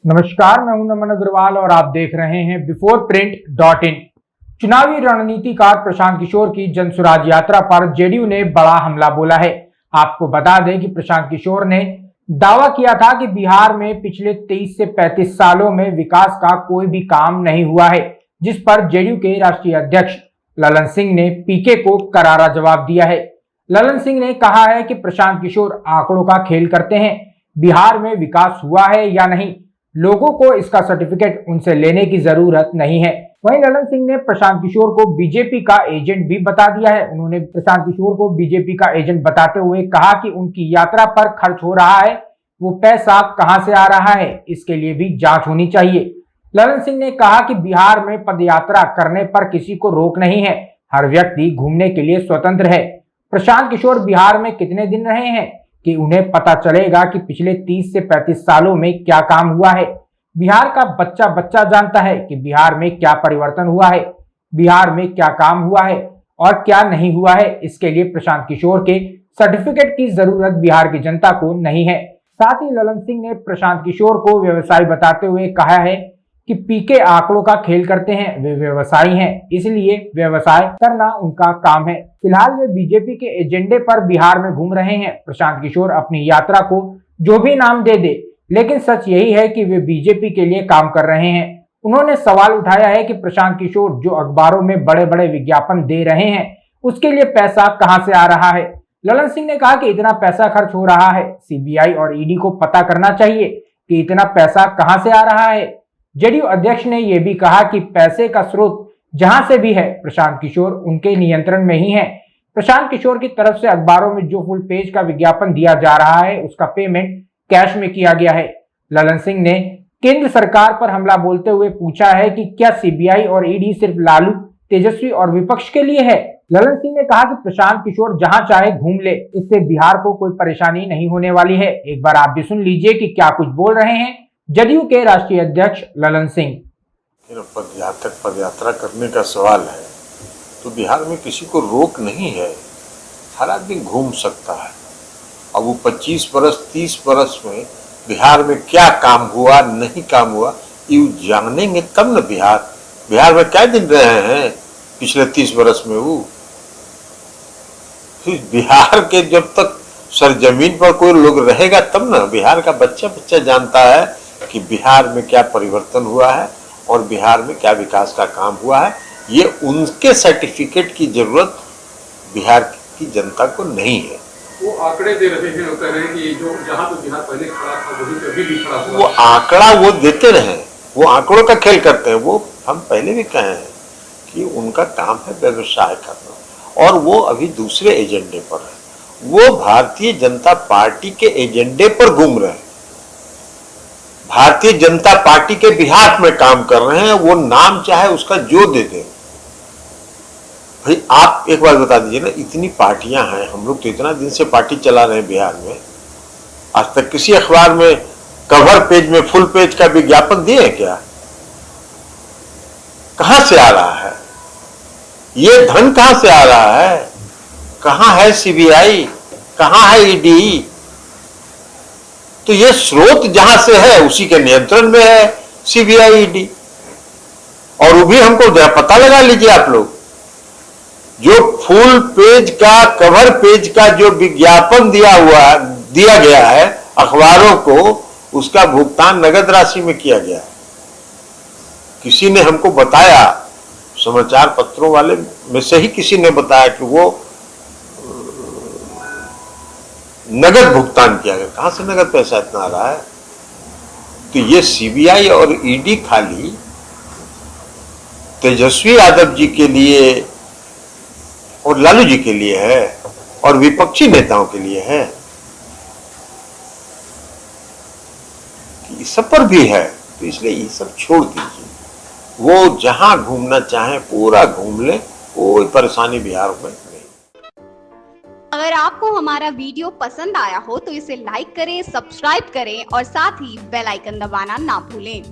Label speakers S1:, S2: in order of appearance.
S1: नमस्कार, मैं हूं नमन अग्रवाल और आप देख रहे हैं बिफोर प्रिंट डॉट इन। चुनावी रणनीतिकार प्रशांत किशोर की जनसुराज यात्रा पर जेडीयू ने बड़ा हमला बोला है। आपको बता दें कि प्रशांत किशोर ने दावा किया था कि बिहार में पिछले 23 से 35 सालों में विकास का कोई भी काम नहीं हुआ है, जिस पर जेडीयू के राष्ट्रीय अध्यक्ष ललन सिंह ने पीके को करारा जवाब दिया है। ललन सिंह ने कहा है कि प्रशांत किशोर आंकड़ों का खेल करते हैं। बिहार में विकास हुआ है या नहीं, लोगों को इसका सर्टिफिकेट उनसे लेने की जरूरत नहीं है। वहीं ललन सिंह ने प्रशांत किशोर को बीजेपी का एजेंट भी बता दिया है। उन्होंने प्रशांत किशोर को बीजेपी का एजेंट बताते हुए कहा कि उनकी यात्रा पर खर्च हो रहा है, वो पैसा कहां से आ रहा है, इसके लिए भी जांच होनी चाहिए। ललन सिंह ने कहा कि बिहार में पदयात्रा करने पर किसी को रोक नहीं है, हर व्यक्ति घूमने के लिए स्वतंत्र है। प्रशांत किशोर बिहार में कितने दिन रहे हैं कि उन्हें पता चलेगा कि पिछले 30 से 35 सालों में क्या काम हुआ है। बिहार का बच्चा बच्चा जानता है कि बिहार में क्या परिवर्तन हुआ है, बिहार में क्या काम हुआ है और क्या नहीं हुआ है। इसके लिए प्रशांत किशोर के सर्टिफिकेट की जरूरत बिहार की जनता को नहीं है। साथ ही ललन सिंह ने प्रशांत किशोर को व्यवसायी बताते हुए कहा है कि पीके आंकड़ों का खेल करते हैं, वे व्यवसायी हैं, इसलिए व्यवसाय करना उनका काम है। फिलहाल वे बीजेपी के एजेंडे पर बिहार में घूम रहे हैं। प्रशांत किशोर अपनी यात्रा को जो भी नाम दे दे, लेकिन सच यही है कि वे बीजेपी के लिए काम कर रहे हैं। उन्होंने सवाल उठाया है कि प्रशांत किशोर जो अखबारों में बड़े बड़े विज्ञापन दे रहे हैं, उसके लिए पैसा कहां से आ रहा है। ललन सिंह ने कहा कि इतना पैसा खर्च हो रहा है, सीबीआई और ईडी को पता करना चाहिए कि इतना पैसा कहां से आ रहा है। जेडीयू अध्यक्ष ने यह भी कहा कि पैसे का स्रोत जहां से भी है, प्रशांत किशोर उनके नियंत्रण में ही है। प्रशांत किशोर की तरफ से अखबारों में जो फुल पेज का विज्ञापन दिया जा रहा है, उसका पेमेंट कैश में किया गया है। ललन सिंह ने केंद्र सरकार पर हमला बोलते हुए पूछा है कि क्या सीबीआई और ईडी सिर्फ लालू, तेजस्वी और विपक्ष के लिए है। ललन सिंह ने कहा कि प्रशांत किशोर जहां चाहे घूम ले, इससे बिहार को कोई परेशानी नहीं होने वाली है। एक बार आप भी सुन लीजिए कि क्या कुछ बोल रहे हैं जदयू के राष्ट्रीय अध्यक्ष ललन सिंह।
S2: पदयात्रा करने का सवाल है तो बिहार में किसी को रोक नहीं है, हर आदमी घूम सकता है। अब वो 25 बरस 30 बरस में बिहार में क्या काम हुआ नहीं काम हुआ ये जानेंगे तब न। बिहार में क्या दिन रहे हैं पिछले 30 बरस में। वो फिर बिहार के जब तक सरजमीन पर कोई लोग रहेगा तब न। बिहार का बच्चा बच्चा जानता है कि बिहार में क्या परिवर्तन हुआ है और बिहार में क्या विकास का काम हुआ है। ये उनके सर्टिफिकेट की जरूरत बिहार की जनता को नहीं है।
S3: वो आंकड़े दे रहे हैं, कह रहे हैं कि जो जहां तो बिहार पहले खड़ा था वहीं पे अभी भी खड़ा हुआ।
S2: वो आंकड़ा वो देते रहे, वो आंकड़ों का खेल करते हैं। वो हम पहले भी कहे हैं कि उनका काम है व्यवसाय करना और वो अभी दूसरे एजेंडे पर है। वो भारतीय जनता पार्टी के एजेंडे पर घूम रहे हैं, भारतीय जनता पार्टी के बिहार में काम कर रहे हैं। वो नाम चाहे उसका जो दे दे। भाई आप एक बात बता दीजिए ना, इतनी पार्टियां हैं, हम लोग तो इतना दिन से पार्टी चला रहे हैं बिहार में, आज तक किसी अखबार में कवर पेज में फुल पेज का विज्ञापन दिए क्या? कहां से आ रहा है ये धन? कहां से आ रहा है? कहां है सीबीआई, कहां है ईडी? तो ये स्रोत जहां से है उसी के नियंत्रण में है सीबीआई ईडी। और वो भी हमको पता लगा लीजिए आप लोग, जो फुल पेज का कवर पेज का जो विज्ञापन दिया गया है अखबारों को, उसका भुगतान नगद राशि में किया गया है। किसी ने हमको बताया, समाचार पत्रों वाले में से ही किसी ने बताया कि वो नगद भुगतान किया गया। कहां से नगद पैसा इतना आ रहा है? तो ये सीबीआई और ईडी खाली तेजस्वी यादव जी के लिए और लालू जी के लिए है और विपक्षी नेताओं के लिए है, कि सब पर भी है। तो इसलिए ये सब छोड़ दीजिए, वो जहां घूमना चाहे पूरा घूम ले, कोई परेशानी बिहार में नहीं।
S4: अगर आपको हमारा वीडियो पसंद आया हो तो इसे लाइक करें, सब्सक्राइब करें और साथ ही बेल आइकन दबाना ना भूलें।